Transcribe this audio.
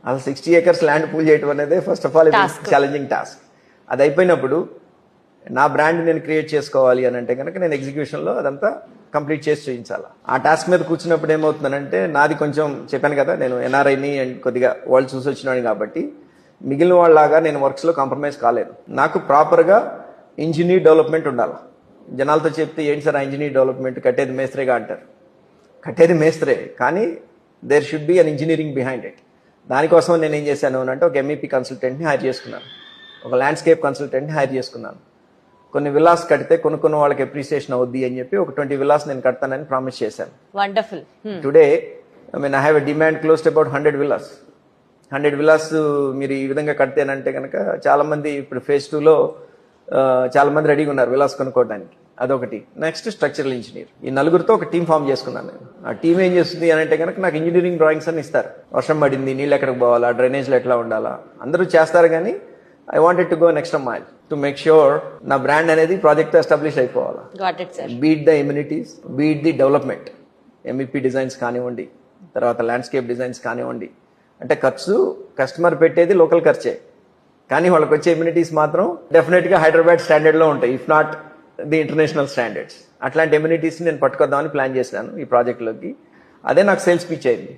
అసలు 60 acres land pool చేయడం అనేది first of all challenging task. అది అయిపోయినప్పుడు నా బ్రాండ్ నేను క్రియేట్ చేసుకోవాలి అని అంటే కనుక నేను ఎగ్జిక్యూషన్లో అదంతా కంప్లీట్ చేసి చూపించాలి. ఆ టాస్క్ మీద కూర్చున్నప్పుడు ఏమవుతుందంటే నాది కొంచెం చెప్పాను కదా, నేను ఎన్ఆర్ఐని అండ్ కొద్దిగా వరల్డ్ చూసి వచ్చినాను కాబట్టి మిగిలిన వాళ్ళలాగా నేను వర్క్స్లో కాంప్రమైజ్ కాలేదు. నాకు ప్రాపర్గా ఇంజనీర్ డెవలప్మెంట్ ఉండాలి. జనాలతో చెప్తే ఏంటి సార్ ఆ ఇంజనీర్ డెవలప్మెంట్, కట్టేది మేస్త్రేగా అంటారు. కట్టేది మేస్త్రే, కానీ there should be an engineering behind it. దానికోసం నేను ఏం చేశాను అంటే ఒక ఎంఈపీ కన్సల్టెంట్ని హైర్ చేసుకున్నాను, ఒక ల్యాండ్స్కేప్ కన్సల్టెంట్ని హైర్ చేసుకున్నాను. కొన్ని విల్లాస్ కడితే కొన్ని వాళ్ళకి అప్రిసియేషన్ అవుద్ది అని చెప్పి ఒక 20 విల్లాస్ నేను కడతానని ప్రామిస్ చేశాను. Wonderful. Today I have a demand close to about 100 villas. 100 villas మీరు ఈ విధంగా కడితేనంటే కనుక చాలా మంది ఇప్పుడు phase 2లో చాలా మంది రెడీగా ఉన్నారు విల్లాస్ కొనుక్కోవడానికి. అదొకటి. Next structural engineer. ఈ నలుగురితో ఒక టీం ఫామ్ చేసుకున్నాను నేను. ఆ టీం ఏం చేస్తుంది అని అంటే కనుక నాకు ఇంజనీరింగ్ డ్రాయింగ్స్ అని ఇస్తారు. వర్షం పడింది, నీళ్ళు ఎక్కడికి పోవాలా, డ్రైనేజ్లో ఎట్లా ఉండాలా, అందరూ చేస్తారు. కానీ I wanted to go next mile to make sure నా బ్రాండ్ అనేది ప్రాజెక్ట్ ఎస్టాబ్లిష్ అయిపోవాలా. Beat the immunities, beat the development. MEP designs కానివ్వండి, తర్వాత ల్యాండ్స్కేప్ డిజైన్స్ కానివ్వండి. అంటే ఖర్చు కస్టమర్ పెట్టేది లోకల్ ఖర్చే, కానీ వాళ్ళకి వచ్చే ఇమ్యూనిటీస్ మాత్రం డెఫినెట్గా హైదరాబాద్ స్టాండర్డ్లో ఉంటాయి, if not the international standards. అట్లాంటి ఇమ్యూనిటీస్ని నేను పట్టుకొద్దామని ప్లాన్ చేశాను ఈ ప్రాజెక్ట్లోకి. అదే నాకు సేల్స్ పిచ్ అయింది.